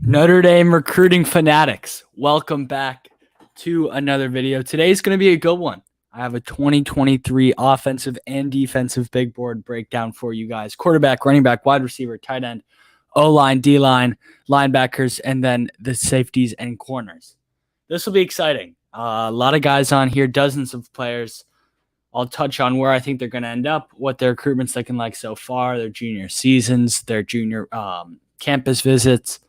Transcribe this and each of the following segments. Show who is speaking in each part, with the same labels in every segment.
Speaker 1: Notre Dame recruiting fanatics, welcome back to another video. Today's going to be a good one. I have a 2023 offensive and defensive big board breakdown for you guys. Quarterback, running back, wide receiver, tight end, O-line, D-line, linebackers, and then the safeties and corners. This will be exciting. A lot of guys on here, dozens of players. I'll touch on where I think they're going to end up, what their recruitment's looking like so far, their junior seasons, their junior campus visits,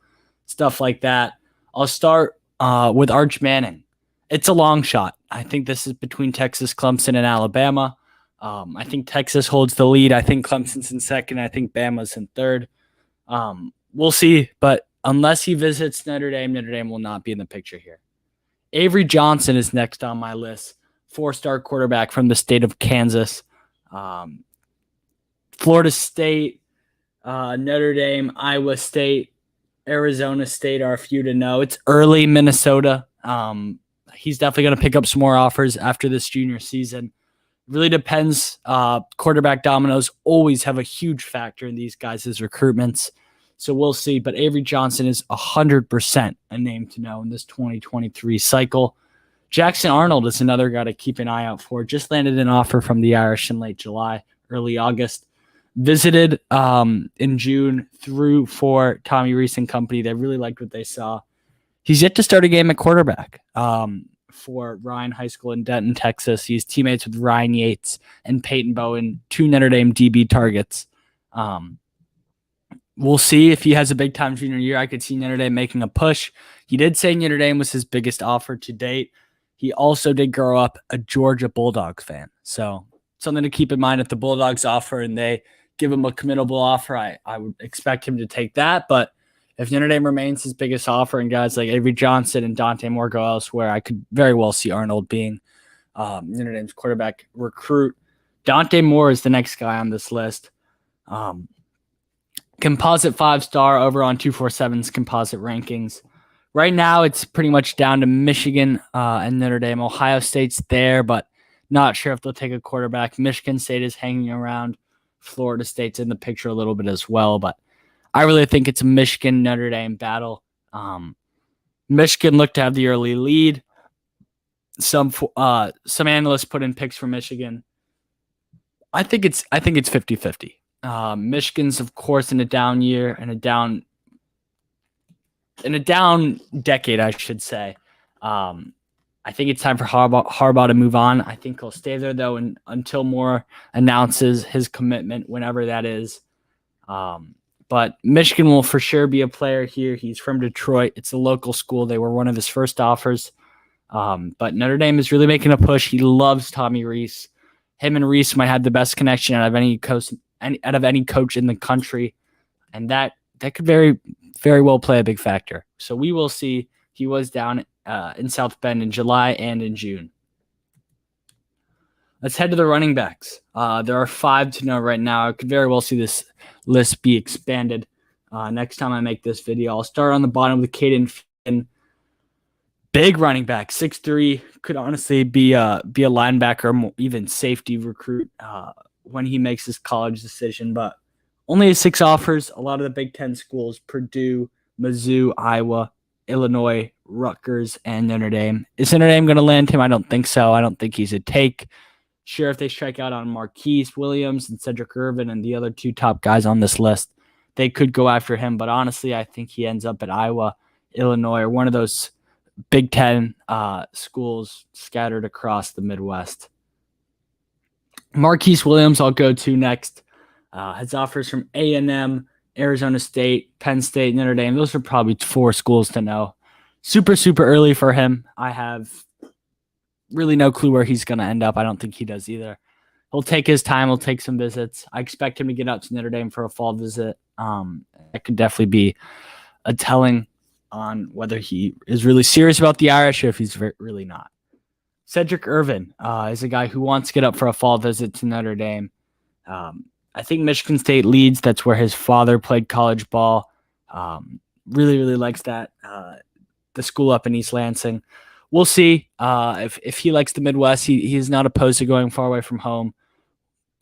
Speaker 1: stuff like that. I'll start with Arch Manning. It's a long shot. I think this is between Texas, Clemson, and Alabama. I think Texas holds the lead. I think Clemson's in second. I think Bama's in third. We'll see, but unless he visits Notre Dame will not be in the picture here. Avery Johnson is next on my list. 4-star quarterback from the state of Kansas. Florida State, Notre Dame, Iowa State, Arizona State are a few to know. It's early Minnesota. He's definitely going to pick up some more offers after this junior season. Really depends. Quarterback dominoes always have a huge factor in these guys' recruitments. So we'll see. But Avery Johnson is 100% a name to know in this 2023 cycle. Jackson Arnold is another guy to keep an eye out for. Just landed an offer from the Irish in late July, early August. Visited in June through for Tommy Reese and company. They really liked what they saw. He's yet to start a game at quarterback for Ryan High School in Denton, Texas. He's teammates with Ryan Yates and Peyton Bowen, 2 Notre Dame DB targets. We'll see if he has a big-time junior year. I could see Notre Dame making a push. He did say Notre Dame was his biggest offer to date. He also did grow up a Georgia Bulldogs fan. So something to keep in mind if the Bulldogs offer and they give him a committable offer, I would expect him to take that. But if Notre Dame remains his biggest offer and guys like Avery Johnson and Dante Moore go elsewhere, I could very well see Arnold being Notre Dame's quarterback recruit. Dante Moore is the next guy on this list. Composite 5-star over on 247's composite rankings. Right now, it's pretty much down to Michigan and Notre Dame. Ohio State's there, but not sure if they'll take a quarterback. Michigan State is hanging around. Florida State's in the picture a little bit as well, but I really think it's a Michigan-Notre Dame battle. Michigan looked to have the early lead. Some analysts put in picks for Michigan. I think it's 50-50. Michigan's, of course, in a down year and a down decade, I should say. I think it's time for Harbaugh to move on. I think he'll stay there, though, until Moore announces his commitment, whenever that is. But Michigan will for sure be a player here. He's from Detroit. It's a local school. They were one of his first offers. But Notre Dame is really making a push. He loves Tommy Reese. Him and Reese might have the best connection out of any coach in the country. And that could very, very well play a big factor. So we will see. He was down in South Bend in July and in June. Let's head to the running backs. There are 5 to know right now. I could very well see this list be expanded next time I make this video. I'll start on the bottom with Caden Finn. Big running back, 6'3", could honestly be a linebacker or even safety recruit when he makes his college decision. But only 6 offers. A lot of the Big Ten schools, Purdue, Mizzou, Iowa, Illinois, Rutgers, and Notre Dame. Is Notre Dame going to land him? I don't think so. I don't think he's a take. Sure, if they strike out on Marquis Williams and Cedric Irvin and the other 2 top guys on this list, they could go after him. But honestly, I think he ends up at Iowa, Illinois, or one of those Big Ten schools scattered across the Midwest. Marquis Williams, I'll go to next. Has offers from A&M, Arizona State, Penn State, Notre Dame. Those are probably 4 schools to know. Super, super early for him. I have really no clue where he's going to end up. I don't think he does either. He'll take his time. He'll take some visits. I expect him to get out to Notre Dame for a fall visit. That could definitely be a telling on whether he is really serious about the Irish or if he's really not. Cedric Irvin is a guy who wants to get up for a fall visit to Notre Dame. I think Michigan State leads. That's where his father played college ball. Really, really likes that. The school up in East Lansing. We'll see if he likes the Midwest. He is not opposed to going far away from home.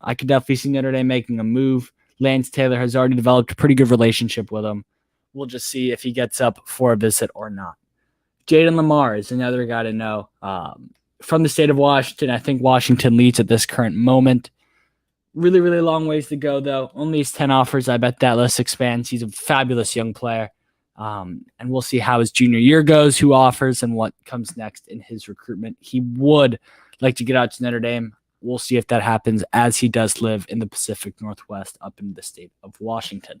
Speaker 1: I could definitely see Notre Dame making a move. Lance Taylor has already developed a pretty good relationship with him. We'll just see if he gets up for a visit or not. Jayden Lamar is another guy to know. From the state of Washington, I think Washington leads at this current moment. Really, really long ways to go, though. Only his 10 offers. I bet that list expands. He's a fabulous young player. And we'll see how his junior year goes, who offers, and what comes next in his recruitment. He would like to get out to Notre Dame. We'll see if that happens, as he does live in the Pacific Northwest up in the state of Washington.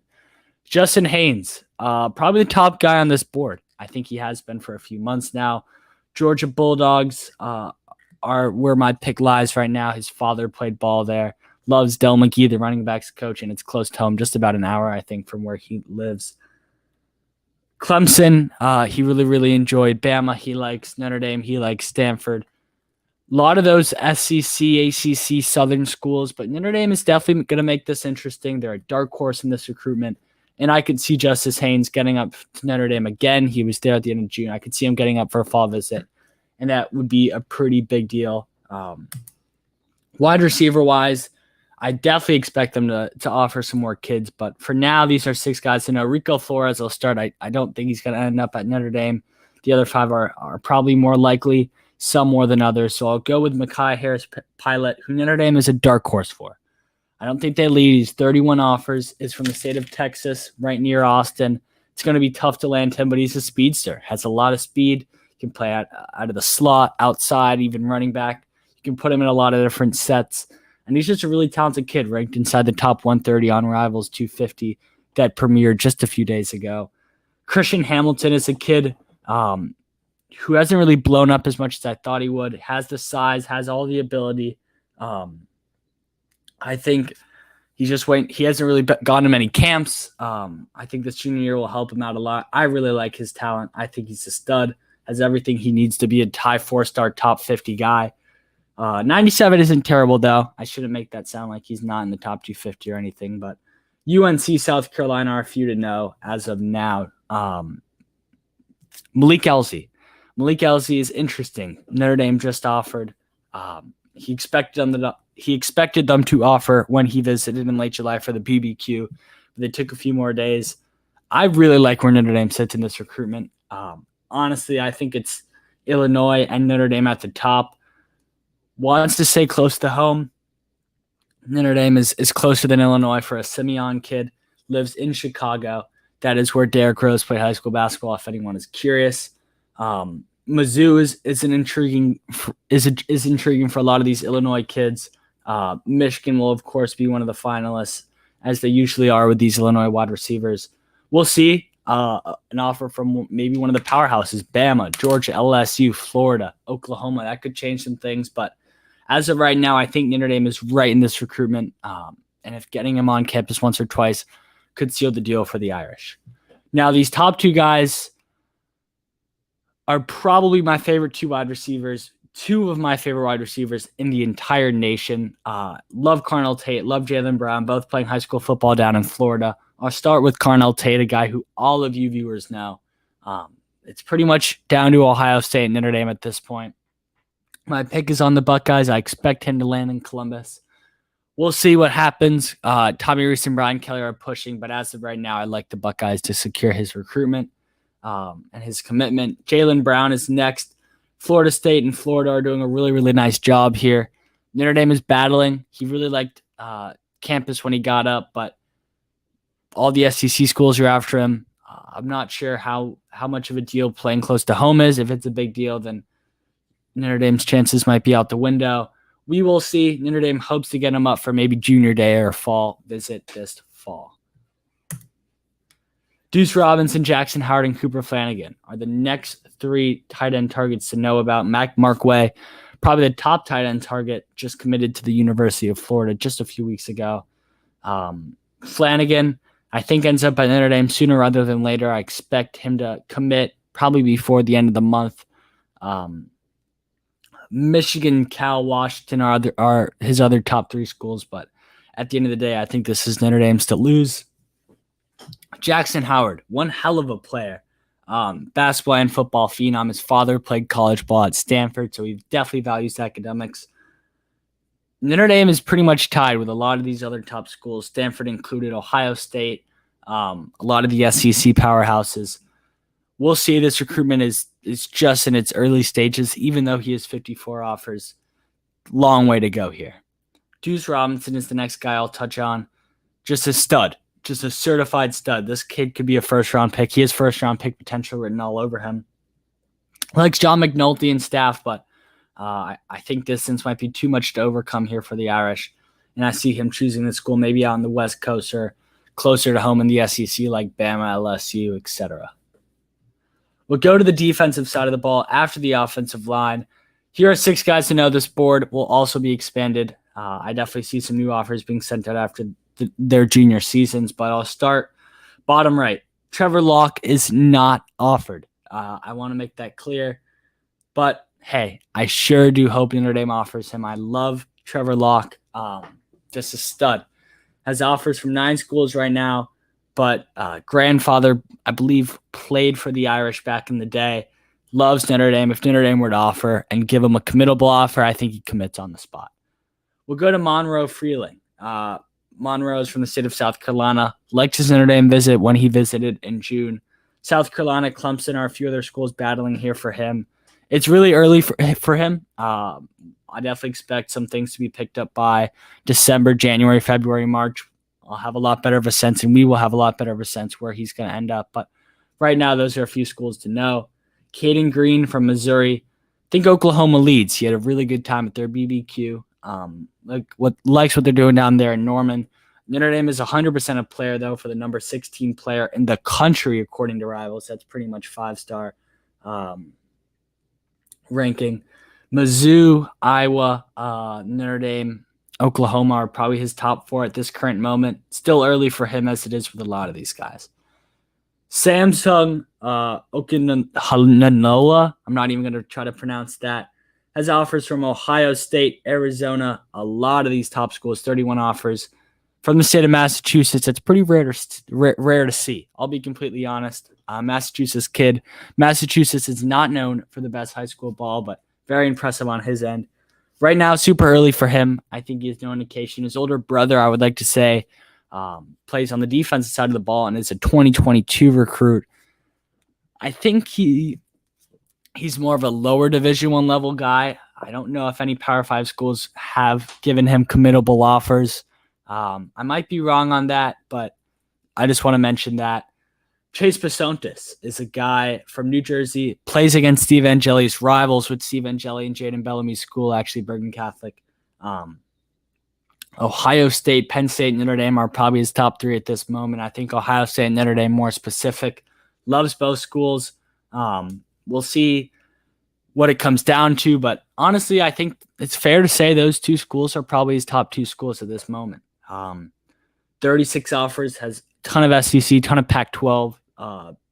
Speaker 1: Justin Haynes, probably the top guy on this board. I think he has been for a few months now. Georgia Bulldogs are where my pick lies right now. His father played ball there. Loves Del McGee, the running backs coach, and it's close to home, just about an hour, I think, from where he lives. Clemson, he really, really enjoyed. Bama, he likes. Notre Dame, he likes. Stanford. A lot of those SEC, ACC, Southern schools, but Notre Dame is definitely going to make this interesting. They're a dark horse in this recruitment, and I could see Justice Haynes getting up to Notre Dame again. He was there at the end of June. I could see him getting up for a fall visit, and that would be a pretty big deal. Wide receiver-wise, I definitely expect them to offer some more kids, but for now, these are 6 guys to know. Rico Flores will start. I don't think he's going to end up at Notre Dame. The other 5 are probably more likely, some more than others. So I'll go with Mekhi Harris-Pilot, who Notre Dame is a dark horse for. I don't think they lead. He's 31 offers, is from the state of Texas, right near Austin. It's going to be tough to land him, but he's a speedster, has a lot of speed. He can play out of the slot, outside, even running back. You can put him in a lot of different sets. And he's just a really talented kid, ranked inside the top 130 on Rivals 250 that premiered just a few days ago. Christian Hamilton is a kid who hasn't really blown up as much as I thought he would. Has the size, has all the ability. I think he's just waiting. He hasn't really gone to many camps. I think this junior year will help him out a lot. I really like his talent. I think he's a stud, has everything he needs to be a high 4-star top 50 guy. 97 isn't terrible, though. I shouldn't make that sound like he's not in the top 250 or anything, but UNC South Carolina are a few to know as of now. Malik Elsie. Malik Elsie is interesting. Notre Dame just offered. He expected them to offer when he visited in late July for the BBQ, but they took a few more days. I really like where Notre Dame sits in this recruitment. Honestly, I think it's Illinois and Notre Dame at the top. Wants to stay close to home. Notre Dame is closer than Illinois for a Simeon kid. Lives in Chicago. That is where Derrick Rose played high school basketball, if anyone is curious. Mizzou is intriguing for a lot of these Illinois kids. Michigan will, of course, be one of the finalists, as they usually are with these Illinois wide receivers. We'll see an offer from maybe one of the powerhouses, Bama, Georgia, LSU, Florida, Oklahoma. That could change some things, but as of right now, I think Notre Dame is right in this recruitment, and if getting him on campus once or twice could seal the deal for the Irish. Now, these top 2 guys are probably my favorite 2 wide receivers, 2 of my favorite wide receivers in the entire nation. Love Cardinal Tate, love Jalen Brown, both playing high school football down in Florida. I'll start with Cardinal Tate, a guy who all of you viewers know. It's pretty much down to Ohio State and Notre Dame at this point. My pick is on the Buckeyes. I expect him to land in Columbus. We'll see what happens. Tommy Reese and Brian Kelly are pushing, but as of right now, I like the Buckeyes to secure his recruitment and his commitment. Jalen Brown is next. Florida State and Florida are doing a really, really nice job here. Notre Dame is battling. He really liked campus when he got up, but all the SEC schools are after him. I'm not sure how much of a deal playing close to home is. If it's a big deal, then Notre Dame's chances might be out the window. We will see. Notre Dame hopes to get him up for maybe junior day or fall visit this fall. Deuce Robinson, Jackson Howard, and Cooper Flanagan are the next 3 tight end targets to know about. Mack Markway, probably the top tight end target, just committed to the University of Florida just a few weeks ago. Flanagan, I think, ends up at Notre Dame sooner rather than later. I expect him to commit probably before the end of the month. Michigan, Cal, Washington are his other top 3 schools, but at the end of the day, I think this is Notre Dame's to lose. Jackson Howard, one hell of a player. Basketball and football phenom. His father played college ball at Stanford, so he definitely values academics. Notre Dame is pretty much tied with a lot of these other top schools, Stanford included, Ohio State, A lot of the SEC powerhouses. We'll see. This recruitment is just in its early stages, even though he has 54 offers. Long way to go here. Deuce Robinson is the next guy I'll touch on. Just a stud. Just a certified stud. This kid could be a first-round pick. He has first-round pick potential written all over him. Likes John McNulty and staff, but I think distance might be too much to overcome here for the Irish. And I see him choosing the school maybe out on the West Coast or closer to home in the SEC like Bama, LSU, etc. We'll go to the defensive side of the ball after the offensive line. Here are 6 guys to know. This board will also be expanded. I definitely see some new offers being sent out after their junior seasons, but I'll start bottom right. Trevor Lock is not offered. I want to make that clear. But, hey, I sure do hope Notre Dame offers him. I love Trevor Lock. Just a stud. Has offers from 9 schools right now, but grandfather, I believe, played for the Irish back in the day. Loves Notre Dame. If Notre Dame were to offer and give him a committable offer, I think he commits on the spot. We'll go to Monroe Freeling. Monroe is from the state of South Carolina. Liked his Notre Dame visit when he visited in June. South Carolina, Clemson are a few other schools battling here for him. It's really early for him. I definitely expect some things to be picked up by December, January, February, March. I'll have a lot better of a sense, and we will have a lot better of a sense where he's going to end up. But right now, those are a few schools to know. Caden Green from Missouri. I think Oklahoma leads. He had a really good time at their BBQ. Likes what they're doing down there in Norman. Notre Dame is 100% a player, though, for the number 16 player in the country, according to Rivals. That's pretty much 5-star ranking. Mizzou, Iowa, Notre Dame, Oklahoma are probably his top 4 at this current moment. Still early for him, as it is with a lot of these guys. Samsung Okunanola, I'm not even going to try to pronounce that, has offers from Ohio State, Arizona, a lot of these top schools, 31 offers. From the state of Massachusetts, it's pretty rare to see. I'll be completely honest. Massachusetts kid. Massachusetts is not known for the best high school ball, but very impressive on his end. Right now, super early for him. I think he has no indication. His older brother, I would like to say, plays on the defensive side of the ball and is a 2022 recruit. I think he's more of a lower Division I level guy. I don't know if any Power 5 schools have given him committable offers. I might be wrong on that, but I just want to mention that. Chase Pesontis is a guy from New Jersey, plays against Steve Angeli's rivals with Steve Angeli and Jaden Bellamy's school, actually Bergen Catholic. Ohio State, Penn State, and Notre Dame are probably his top 3 at this moment. I think Ohio State and Notre Dame more specific. Loves both schools. We'll see what it comes down to, but honestly, I think it's fair to say those 2 schools are probably his top 2 schools at this moment. 36 offers, has a ton of SEC, ton of Pac-12,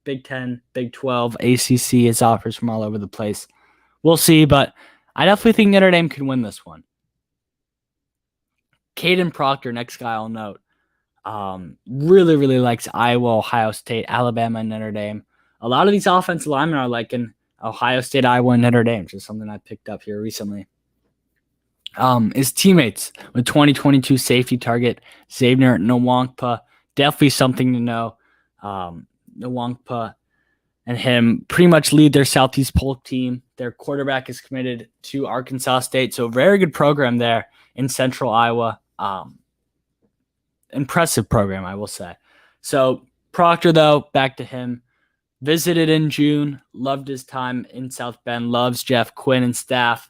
Speaker 1: Big 10, Big 12, ACC, his offers from all over the place. We'll see, but I definitely think Notre Dame can win this one. Caden Proctor, next guy I'll note, really, really likes Iowa, Ohio State, Alabama, and Notre Dame. A lot of these offensive linemen are liking Ohio State, Iowa, and Notre Dame, just something I picked up here recently. His teammates with 2022 safety target, Xavier Nwankpa, definitely something to know. Nwankpa and him pretty much lead their Southeast Polk team. Their quarterback is committed to Arkansas State, so very good program there in Central Iowa. Impressive program, I will say. So Proctor, though, back to him. Visited in June, loved his time in South Bend, loves Jeff Quinn and staff.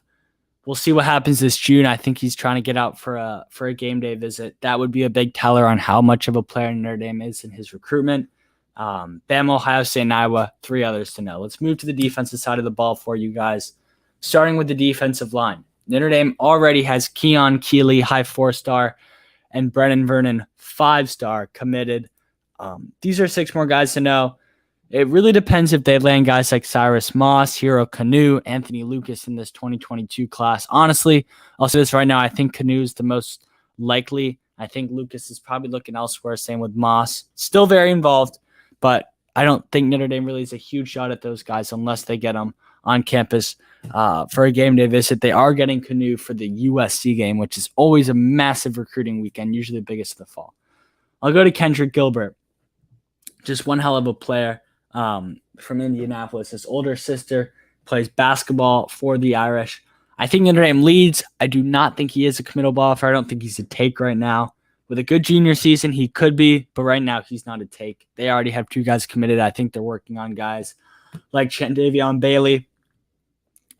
Speaker 1: We'll see what happens this June. I think he's trying to get out for a game day visit. That would be a big teller on how much of a player Notre Dame is in his recruitment. Bama, Ohio State, and Iowa, 3 others to know. Let's move to the defensive side of the ball for you guys, starting with the defensive line. Notre Dame already has Keon Keeley, high 4-star, and Brennan Vernon, 5-star committed. These are 6 more guys to know. It really depends if they land guys like Cyrus Moss, Hero Canoe, Anthony Lucas in this 2022 class. Honestly, I'll say this right now. I think Canoe is the most likely. I think Lucas is probably looking elsewhere. Same with Moss. Still very involved, but I don't think Notre Dame really is a huge shot at those guys unless they get them on campus for a game day visit. They are getting Canoe for the USC game, which is always a massive recruiting weekend, usually the biggest of the fall. I'll go to Kendrick Gilbert. Just one hell of a player from Indianapolis. His older sister plays basketball for the Irish. I think Notre Dame leads. I do not think he is a committal offer. I don't think he's a take right now. With a good junior season, he could be, but right now he's not a take. They already have 2 guys committed. I think they're working on guys like Shanavion Bradley,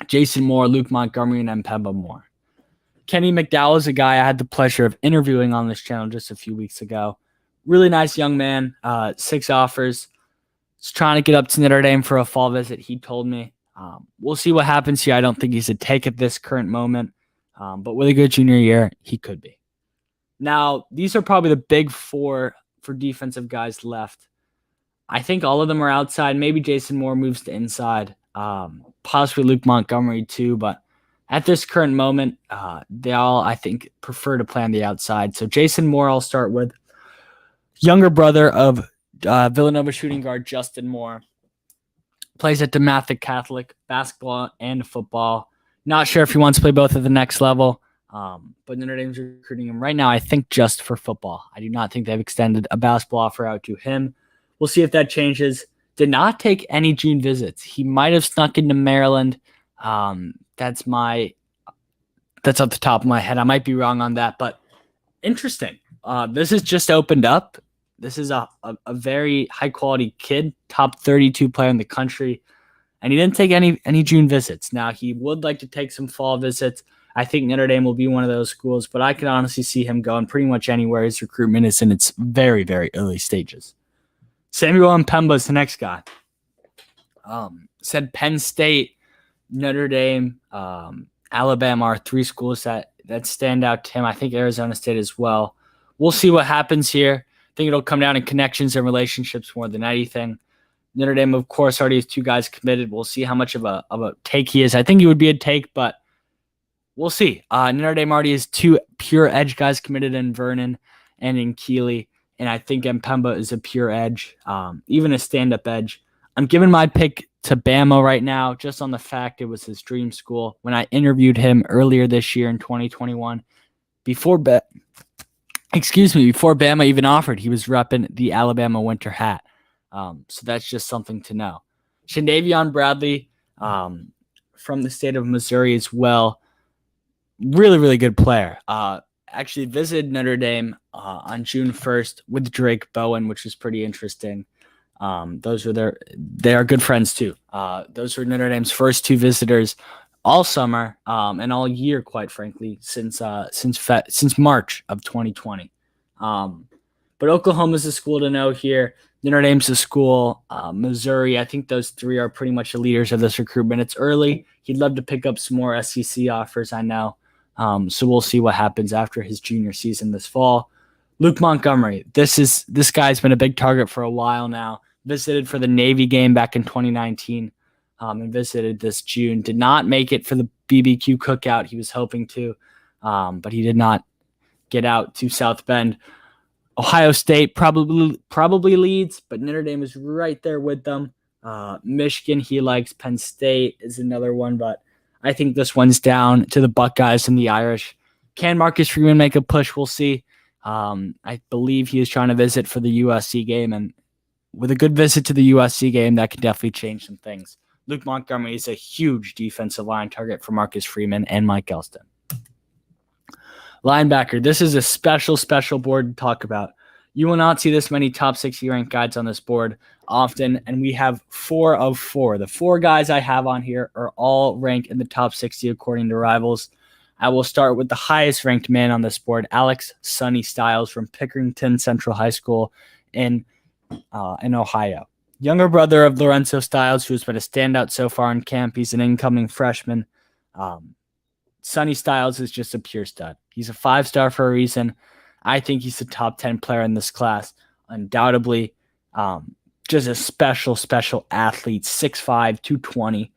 Speaker 1: Jason Moore, Luke Montgomery, and Mpemba Moore. Kenny McDowell is a guy I had the pleasure of interviewing on this channel just a few weeks ago. Really nice young man, 6 offers. He's trying to get up to Notre Dame for a fall visit, he told me. We'll see what happens here. I don't think he's a take at this current moment, but with a good junior year, he could be. Now, these are probably the big 4 for defensive guys left. I think all of them are outside. Maybe Jason Moore moves to inside. Possibly Luke Montgomery too, but at this current moment, they all, I think, prefer to play on the outside. So Jason Moore, I'll start with. Younger brother of Villanova shooting guard Justin Moore. Plays at DeMatha Catholic, basketball and football. Not sure if he wants to play both at the next level, but Notre Dame's recruiting him right now, I think, just for football. I do not think they've extended a basketball offer out to him. We'll see if that changes. Did not take any June visits. He might have snuck into Maryland. That's off the top of my head. I might be wrong on that, but interesting. This has just opened up. This is a very high-quality kid, top 32 player in the country, and he didn't take any June visits. Now, he would like to take some fall visits. I think Notre Dame will be one of those schools, but I can honestly see him going pretty much anywhere. His recruitment is in its very, very early stages. Samuel Mpemba is the next guy. Said Penn State, Notre Dame, Alabama are 3 schools that stand out to him. I think Arizona State as well. We'll see what happens here. I think it'll come down to connections and relationships more than anything. Notre Dame, of course, already has 2 guys committed. We'll see how much of a take he is. I think he would be a take, but we'll see. Notre Dame already has 2 pure edge guys committed in Vernon and in Keeley, and I think Mpemba is a pure edge, even a stand-up edge. I'm giving my pick to Bama right now, just on the fact it was his dream school. When I interviewed him earlier this year in 2021, before Bama even offered, he was repping the Alabama winter hat. So that's just something to know. Shanavion Bradley from the state of Missouri as well. Really, really good player. Actually visited Notre Dame on June 1st with Drake Bowen, which is pretty interesting. They are good friends too. Those were Notre Dame's first 2 visitors all summer and all year, quite frankly, since March of 2020. But Oklahoma's a school to know here. Notre Dame's a school. Missouri, I think those 3 are pretty much the leaders of this recruitment. It's early. He'd love to pick up some more SEC offers, I know. So we'll see what happens after his junior season this fall. Luke Montgomery, this guy's been a big target for a while now. Visited for the Navy game back in 2019 and visited this June. Did not make it for the BBQ cookout he was hoping to, but he did not get out to South Bend. Ohio State probably leads, but Notre Dame is right there with them. Michigan, he likes. Penn State is another one, but I think this one's down to the Buckeyes and the Irish. Can Marcus Freeman make a push? We'll see. I believe he is trying to visit for the USC game, and with a good visit to the USC game, that could definitely change some things. Luke Montgomery is a huge defensive line target for Marcus Freeman and Mike Elston. Linebacker, this is a special board to talk about. You will not see this many top 60 ranked guys on this board often, and we have 4 of 4. The 4 guys I have on here are all ranked in the top 60 according to Rivals. I will start with the highest ranked man on this board, Alex Sonny Styles from Pickerington Central High School in Ohio. Younger brother of Lorenzo Styles, who has been a standout so far in camp. He's an incoming freshman. Sonny Styles is just a pure stud. He's a 5-star for a reason. I think he's the top 10 player in this class, undoubtedly. Just a special athlete, 6'5", 220.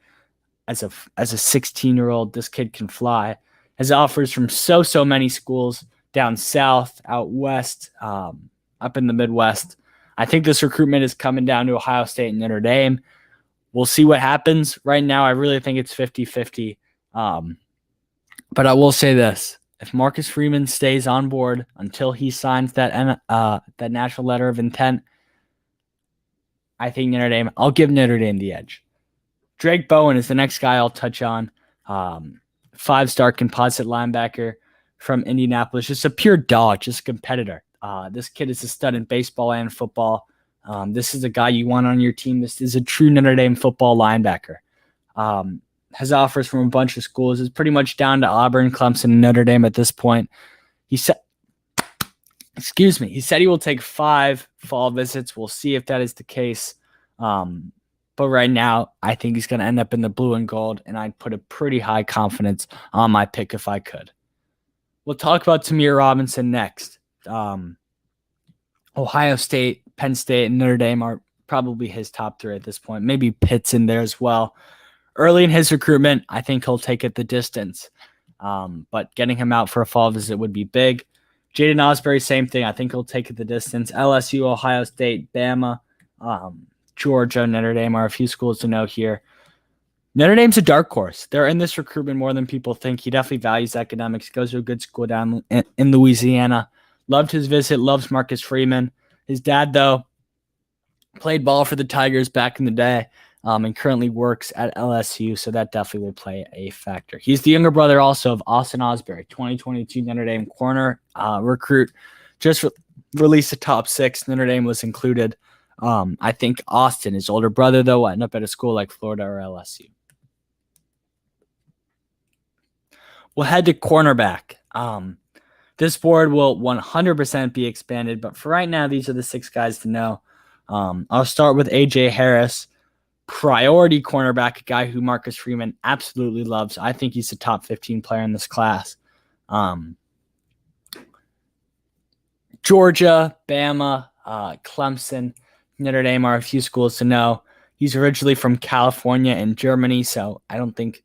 Speaker 1: As a 16-year-old, this kid can fly. Has offers from so many schools down south, out west, up in the Midwest. I think this recruitment is coming down to Ohio State and Notre Dame. We'll see what happens. Right now, I really think it's 50-50. But I will say this. If Marcus Freeman stays on board until he signs that national letter of intent, I think I'll give Notre Dame the edge. Drake Bowen is the next guy I'll touch on. 5-star composite linebacker from Indianapolis. Just a pure dog, just a competitor. This kid is a stud in baseball and football. This is a guy you want on your team. This is a true Notre Dame football linebacker. Has offers from a bunch of schools. It's pretty much down to Auburn, Clemson, and Notre Dame at this point. He said he will take 5 fall visits. We'll see if that is the case. But right now, I think he's going to end up in the blue and gold, and I'd put a pretty high confidence on my pick if I could. We'll talk about Tamir Robinson next. Ohio State, Penn State, and Notre Dame are probably his top 3 at this point. Maybe Pitt's in there as well. Early in his recruitment, I think he'll take it the distance. But getting him out for a fall visit would be big. Jaden Osbury, same thing. I think he'll take it the distance. LSU, Ohio State, Bama, Georgia, Notre Dame are a few schools to know here. Notre Dame's a dark horse. They're in this recruitment more than people think. He definitely values academics. Goes to a good school down in Louisiana. Loved his visit. Loves Marcus Freeman. His dad, though, played ball for the Tigers back in the day and currently works at LSU, so that definitely will play a factor. He's the younger brother also of Austin Osbury, 2022 Notre Dame corner recruit. Just released the top 6. Notre Dame was included. I think Austin, his older brother, though, will end up at a school like Florida or LSU. We'll head to cornerback. This board will 100% be expanded, but for right now, these are the 6 guys to know. I'll start with A.J. Harris, priority cornerback, a guy who Marcus Freeman absolutely loves. I think he's a top 15 player in this class. Georgia, Bama, Clemson, Notre Dame are a few schools to know. He's originally from California and Germany, so I don't think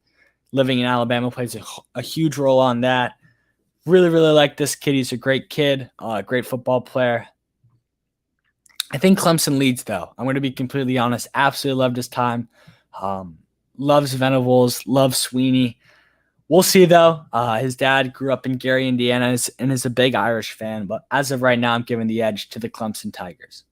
Speaker 1: living in Alabama plays a huge role on that. Really, really like this kid. He's a great kid, a great football player. I think Clemson leads, though. I'm going to be completely honest. Absolutely loved his time. Loves Venables, loves Sweeney. We'll see, though. His dad grew up in Gary, Indiana, and is a big Irish fan. But as of right now, I'm giving the edge to the Clemson Tigers.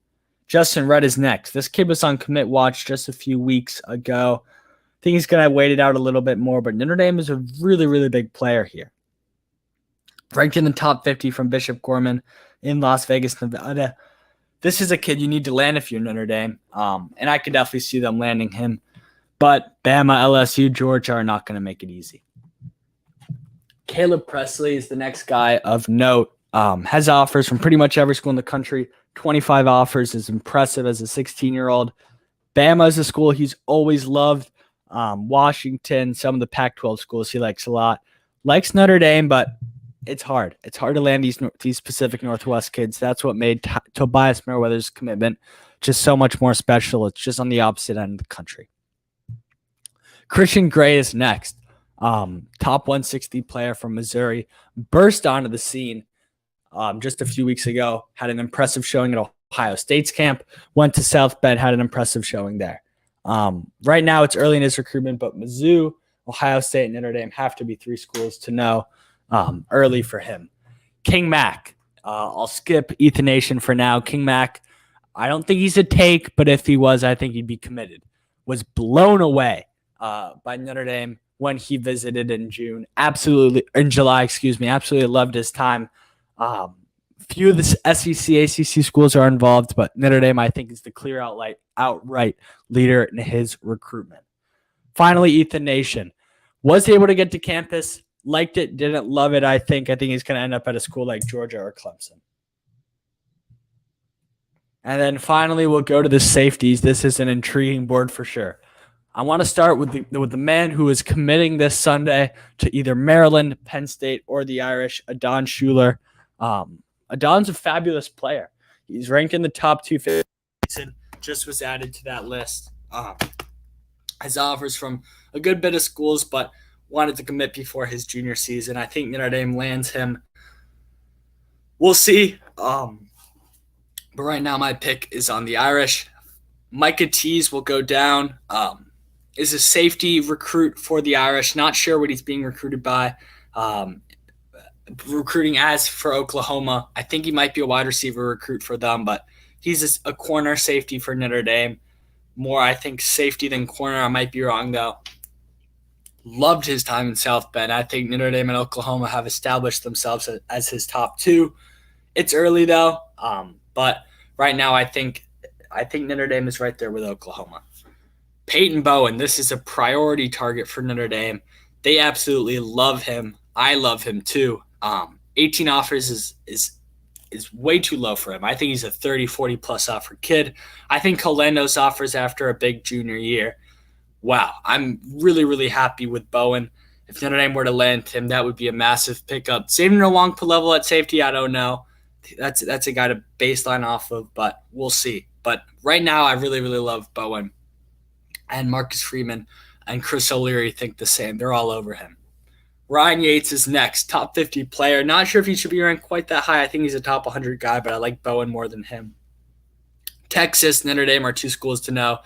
Speaker 1: Justin Redd is next. This kid was on commit watch just a few weeks ago. I think he's going to wait it out a little bit more, but Notre Dame is a really, really big player here. Ranked in the top 50 from Bishop Gorman in Las Vegas, Nevada. This is a kid you need to land if you're Notre Dame, and I could definitely see them landing him. But Bama, LSU, Georgia are not going to make it easy. Caleb Presley is the next guy of note. Has offers from pretty much every school in the country. 25 offers is impressive as a 16-year-old. Bama is a school he's always loved. Washington, some of the Pac-12 schools he likes a lot. Likes Notre Dame, but it's hard. It's hard to land these Pacific Northwest kids. That's what made Tobias Merriweather's commitment just so much more special. It's just on the opposite end of the country. Christian Gray is next. Top 160 player from Missouri. Burst onto the scene just a few weeks ago. Had an impressive showing at Ohio State's camp. Went to South Bend. Had an impressive showing there. Right now, it's early in his recruitment, but Mizzou, Ohio State, and Notre Dame have to be 3 schools to know early for him. King Mack. I'll skip Ethan Nation for now. King Mack, I don't think he's a take, but if he was, I think he'd be committed. Was blown away by Notre Dame when he visited in July. Absolutely loved his time. Few of the SEC, ACC schools are involved, but Notre Dame, I think, is the clear outright leader in his recruitment. Finally, Ethan Nation was able to get to campus, liked it, didn't love it. I think he's going to end up at a school like Georgia or Clemson. And then finally, we'll go to the safeties. This is an intriguing board for sure. I want to start with the man who is committing this Sunday to either Maryland, Penn State, or the Irish, Adon Schuler. Adon's a fabulous player. He's ranked in the top 250. Just was added to that list. Has offers from a good bit of schools, but wanted to commit before his junior season. I think Notre Dame lands him. We'll see. But right now, my pick is on the Irish. Micah Tease will go down. Is a safety recruit for the Irish. Not sure what he's being recruited by. Recruiting as for Oklahoma. I think he might be a wide receiver recruit for them, but he's a corner safety for Notre Dame. more, I think, safety than corner. I might be wrong, though. Loved his time in South Bend. I think Notre Dame and Oklahoma have established themselves as his top two. It's early, though, but right now I think Notre Dame is right there with Oklahoma. Peyton Bowen, this is a priority target for Notre Dame. They absolutely love him. I love him too. 18 offers is way too low for him. I think he's a 30, 40-plus offer kid. I think he'll land those offers after a big junior year. Wow, I'm really, really happy with Bowen. If Notre Dame were to land him, that would be a massive pickup. Saving Nwangwu level at safety, I don't know. That's a guy to baseline off of, but we'll see. But right now, I really, really love Bowen. And Marcus Freeman and Chris O'Leary think the same. They're all over him. Ryan Yates is next, top 50 player. Not sure if he should be ranked quite that high. I think he's a top 100 guy, but I like Bowen more than him. Texas, Notre Dame are two schools to know.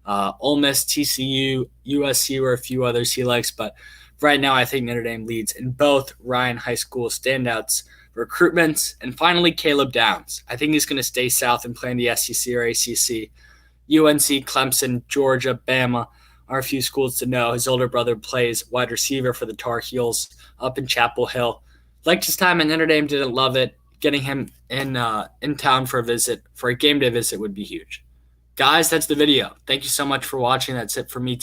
Speaker 1: Ole Miss, TCU, USC were a few others he likes, but right now I think Notre Dame leads in both Ryan High School standouts, recruitments, and finally Caleb Downs. I think he's going to stay south and play in the SEC or ACC. UNC, Clemson, Georgia, Bama are a few schools to know. His older brother plays wide receiver for the Tar Heels up in Chapel Hill. Liked his time at Notre Dame, didn't love it. Getting him in town for a game day visit would be huge. Guys, that's the video. Thank you so much for watching. That's it for me.